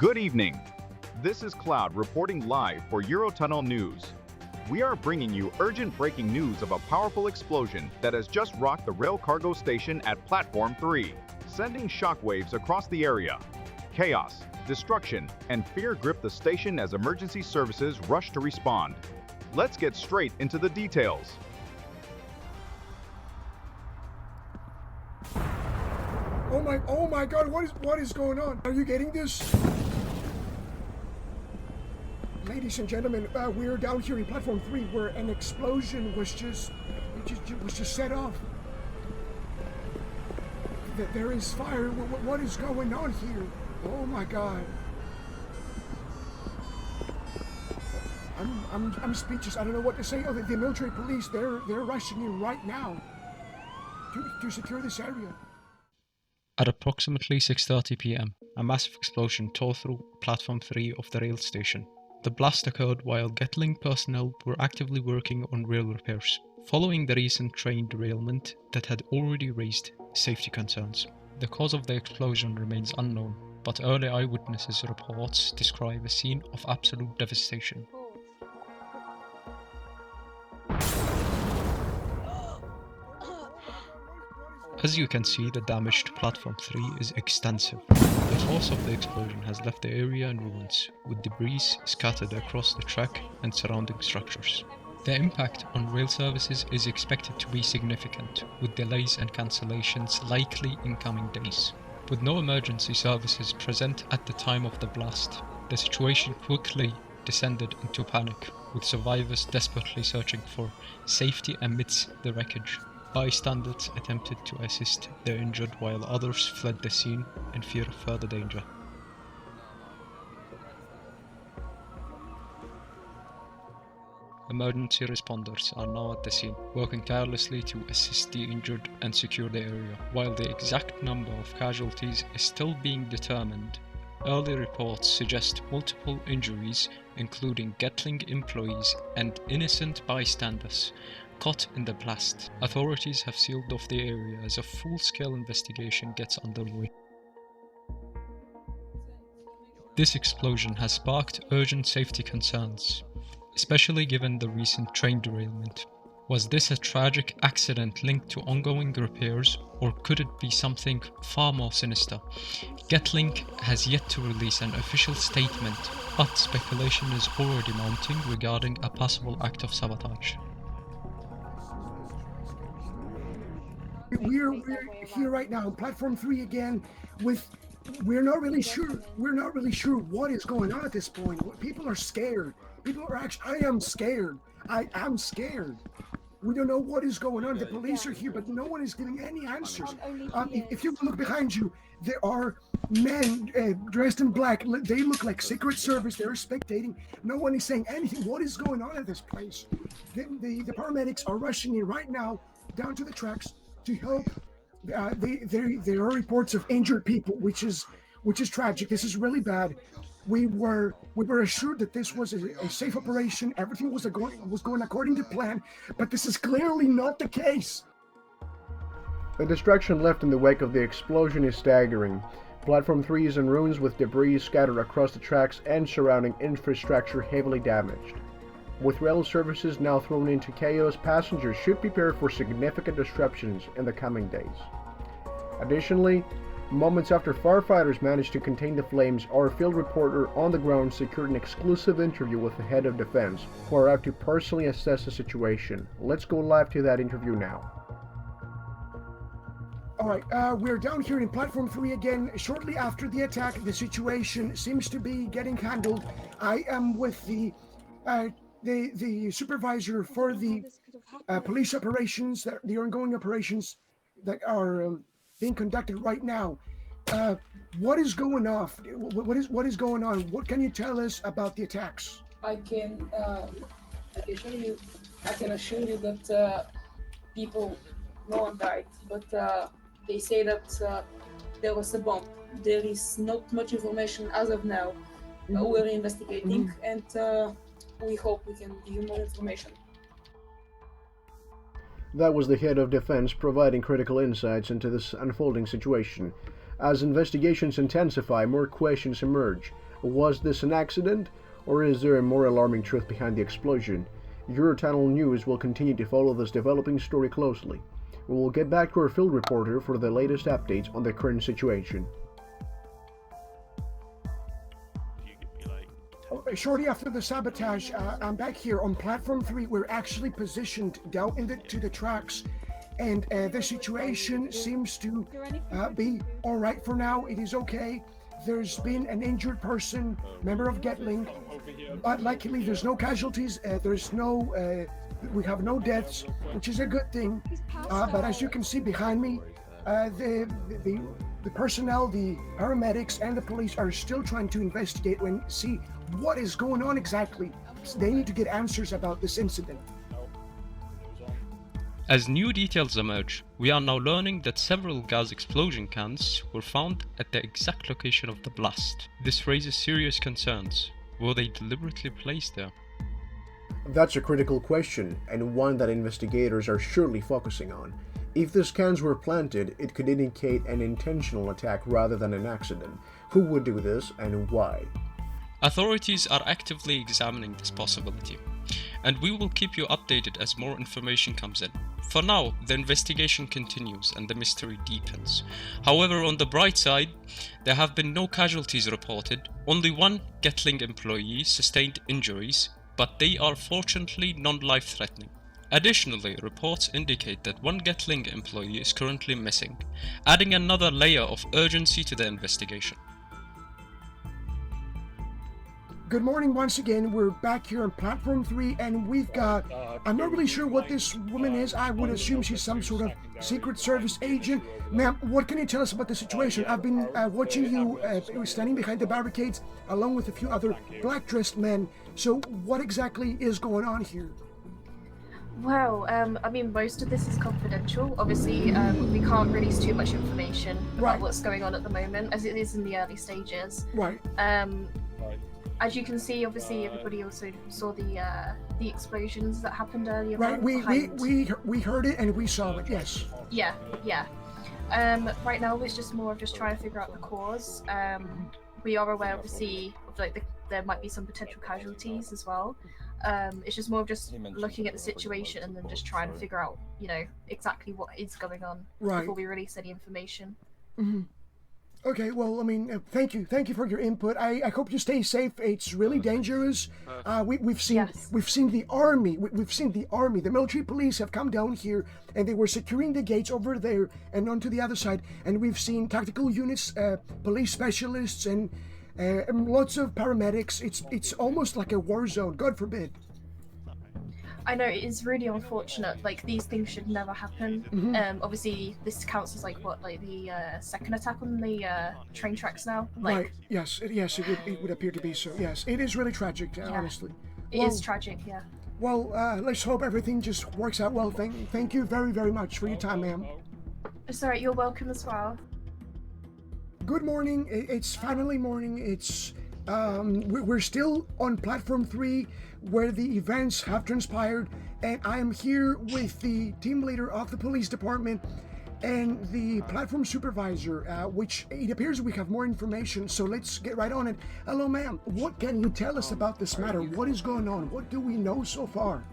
Good evening. This is Cloud reporting live for Eurotunnel News. We are bringing you urgent breaking news of a powerful explosion that has just rocked the rail cargo station at Platform 3, sending shockwaves across the area. Chaos, destruction, and fear grip the station as emergency services rush to respond. Let's get straight into the details. Oh my God, what is going on? Are you getting this? Ladies and gentlemen, we're down here in Platform 3 where an explosion was just set off. There is fire. What is going on here? Oh my God. I'm speechless. I don't know what to say. Oh, the military police, they're rushing in right now to secure this area. At approximately 6:30 p.m, a massive explosion tore through Platform 3 of the rail station. The blast occurred while Gatling personnel were actively working on rail repairs, following the recent train derailment that had already raised safety concerns. The cause of the explosion remains unknown, but early eyewitnesses reports describe a scene of absolute devastation. As you can see, the damage to Platform 3 is extensive. The force of the explosion has left the area in ruins, with debris scattered across the track and surrounding structures. The impact on rail services is expected to be significant, with delays and cancellations likely in coming days. With no emergency services present at the time of the blast, the situation quickly descended into panic, with survivors desperately searching for safety amidst the wreckage. Bystanders attempted to assist the injured while others fled the scene in fear of further danger. Emergency responders are now at the scene, working tirelessly to assist the injured and secure the area. While the exact number of casualties is still being determined, early reports suggest multiple injuries, including Gatling employees and innocent bystanders caught in the blast. Authorities have sealed off the area as a full-scale investigation gets underway. This explosion has sparked urgent safety concerns, especially given the recent train derailment. Was this a tragic accident linked to ongoing repairs, or could it be something far more sinister? Gatling has yet to release an official statement, but speculation is already mounting regarding a possible act of sabotage. We're here right now, Platform 3 again, we're not really sure what is going on at this point. People are scared. I am scared. I am scared. We don't know what is going on. The police are here, but no one is giving any answers. If you look behind you, there are men dressed in black. They look like Secret Service. They're spectating. No one is saying anything. What is going on at this place? The paramedics are rushing in right now down to the tracks to help. There are reports of injured people, which is tragic. This is really bad. We were assured that this was a safe operation. Everything was going according to plan, but this is clearly not the case. The destruction left in the wake of the explosion is staggering. Platform 3 is in ruins with debris scattered across the tracks and surrounding infrastructure heavily damaged. With rail services now thrown into chaos, passengers should prepare for significant disruptions in the coming days. Additionally, moments after firefighters managed to contain the flames, our field reporter on the ground secured an exclusive interview with the head of defense, who are out to personally assess the situation. Let's go live to that interview now. All right, we're down here in Platform 3 again. Shortly after the attack, the situation seems to be getting handled. I am with the supervisor for the police operations, the ongoing operations that are being conducted right now. What is going on? What is going on? What can you tell us about the attacks? I can assure you that people, no one died, but they say that there was a bomb. There is not much information as of now. We're investigating, and we hope we can give you more information. That was the head of defense providing critical insights into this unfolding situation. As investigations intensify, more questions emerge. Was this an accident, or is there a more alarming truth behind the explosion? Eurotunnel News will continue to follow this developing story closely. We will get back to our field reporter for the latest updates on the current situation. Shortly after the sabotage, I'm back here on platform 3. We're actually positioned down to the tracks, and the situation seems to be all right for now. It is okay. There's been an injured person, member of Gatling, but luckily there's no casualties. We have no deaths, which is a good thing. But as you can see behind me, the personnel, the paramedics, and the police are still trying to investigate and see what is going on exactly. They need to get answers about this incident. As new details emerge, we are now learning that several gas explosion cans were found at the exact location of the blast. This raises serious concerns. Were they deliberately placed there? That's a critical question, and one that investigators are surely focusing on. If the cans were planted, it could indicate an intentional attack rather than an accident. Who would do this, and why? Authorities are actively examining this possibility, and we will keep you updated as more information comes in. For now, the investigation continues and the mystery deepens. However, on the bright side, there have been no casualties reported. Only one Gatling employee sustained injuries, but they are fortunately non-life-threatening. Additionally, reports indicate that one Gatling employee is currently missing, adding another layer of urgency to the investigation. Good morning once again. We're back here on platform 3, and we've got, I'm not really sure what this woman is. I would assume she's some sort of Secret Service agent. Ma'am, what can you tell us about the situation? I've been watching you standing behind the barricades along with a few other black-dressed men. So what exactly is going on here? Well, I mean, most of this is confidential. Obviously, we can't release too much information about what's going on at the moment, as it is in the early stages. Right. As you can see, obviously, everybody also saw the explosions that happened earlier. Right. We heard it and we saw it. Yes. Yeah. Right now, it's just more of just trying to figure out the cause. We are aware, obviously, of there might be some potential casualties as well. It's just more of just looking at the situation and then just trying to figure out, exactly what is going on before we release any information. Mm-hmm. Okay, well, I mean, thank you for your input. I hope you stay safe. It's really dangerous. We've seen the army. We've seen the army. The military police have come down here, and they were securing the gates over there and onto the other side. And we've seen tactical units, police specialists, and lots of paramedics. It's almost like a war zone. God forbid. I know, it is really unfortunate. Like, these things should never happen. Mm-hmm. Obviously, this counts as the second attack on the train tracks now. Right. Yes. It would appear to be so. Yes. It is really tragic, honestly. It is tragic. Yeah. Well, let's hope everything just works out well. Thank you very, very much for your time, ma'am. It's alright. You're welcome as well. Good morning. It's finally morning. It's we're still on platform 3 where the events have transpired, and I am here with the team leader of the police department and the platform supervisor, which it appears we have more information, so let's get right on it. Hello, ma'am. What can you tell us about this matter? What is going on? What do we know so far?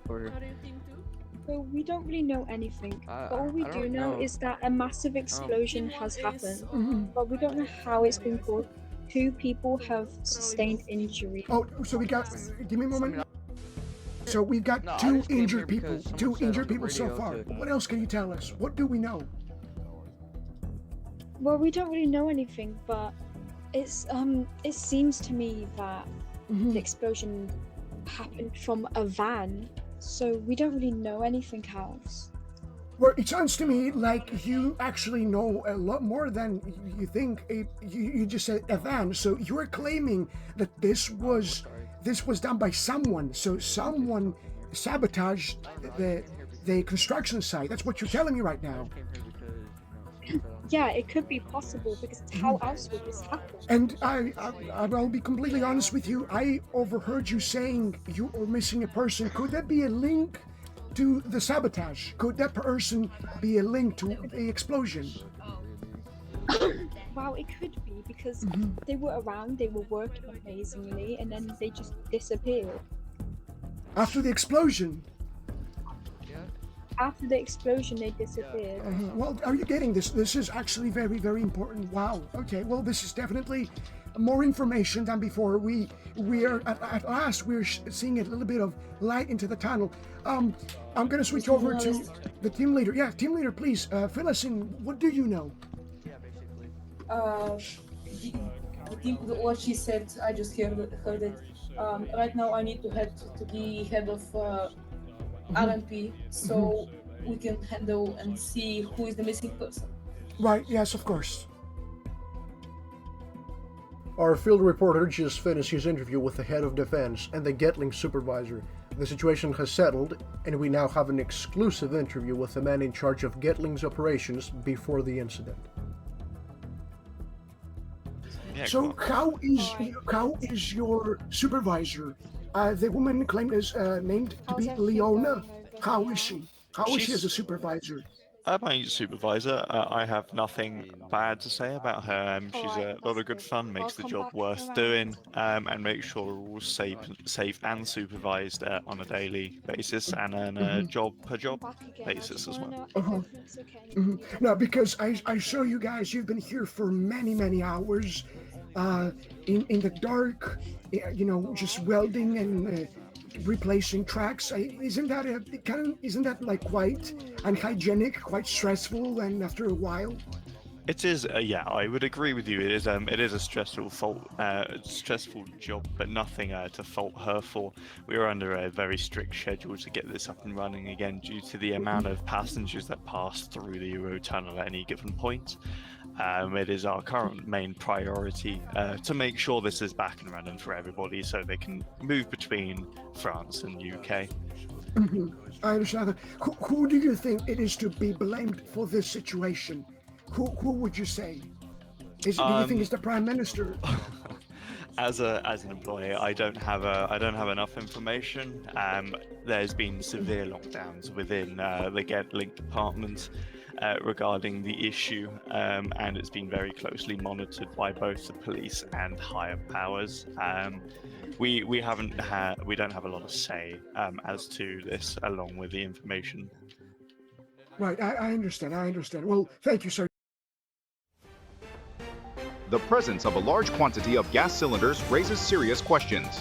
Well, we don't really know anything. All we do know is that a massive explosion has happened, but we don't know how it's been caused. 2 people have sustained injury. Oh, so we got, give me a moment. So we've got 2 injured people so far. What else can you tell us? What do we know? Well, we don't really know anything, but it seems to me that the explosion happened from a van, so we don't really know anything else. Well, it sounds to me like you actually know a lot more than you think. You just said a van, so you're claiming that this was done by someone. So someone sabotaged the construction site. That's what you're telling me right now. Yeah, it could be possible, because how else would this happen? And I'll be completely honest with you. I overheard you saying you were missing a person. Could that be a link to the sabotage? Could that person be a link to the explosion? Wow, it could be because Mhm. they were around, they were working amazingly, and then they just disappeared. After the explosion. After the explosion, they disappeared. Well, are you getting this? This is actually very, very important. Wow. Okay. Well, this is definitely more information than before. We are at last we're seeing a little bit of light into the tunnel. I'm gonna switch over to the team leader. Yeah, team leader, please fill us in. What do you know? What she said, I just heard it. Right now, I need to head to the head of RMP so we can handle and see who is the missing person. Right. Yes, of course. Our field reporter just finished his interview with the head of defense and the Gatling supervisor. The situation has settled, and we now have an exclusive interview with the man in charge of Gatling's operations before the incident. Yeah, So cool. how is your supervisor? The woman claimed is named to How's be everything Leona. going over How there? is she? How is she as a supervisor? My supervisor, I have nothing bad to say about her. She's Alright, a lot of that's good good. fun, makes I'll the come job back worth around. doing, and makes sure we're all safe and supervised on a daily basis and on a job per job Back again. basis as well. Know if everything's okay. No, because I saw you guys. You've been here for many hours, in the dark, just welding and replacing tracks. Isn't that like quite unhygienic, quite stressful, and after a while? It is, yeah, I would agree with you. It is a stressful job, but nothing to fault her for. We are under a very strict schedule to get this up and running again due to the amount of passengers that pass through the Eurotunnel at any given point. It is our current main priority to make sure this is back and running for everybody so they can move between France and UK. I understand that. Who do you think it is to be blamed for this situation? Who would you say? Do you think it's the Prime Minister? As an employee, I don't have enough information. There's been severe lockdowns within the Gatling department regarding the issue, and it's been very closely monitored by both the police and higher powers. We don't have a lot of say as to this, along with the information. Right, I understand. Well, thank you, sir. The presence of a large quantity of gas cylinders raises serious questions.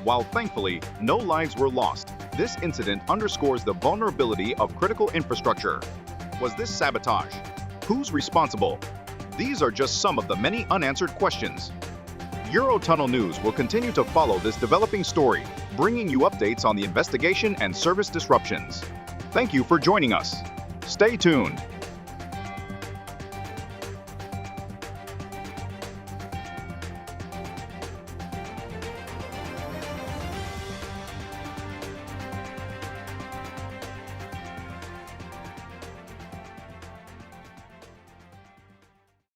While thankfully, no lives were lost, this incident underscores the vulnerability of critical infrastructure. Was this sabotage? Who's responsible? These are just some of the many unanswered questions. Eurotunnel News will continue to follow this developing story, bringing you updates on the investigation and service disruptions. Thank you for joining us. Stay tuned.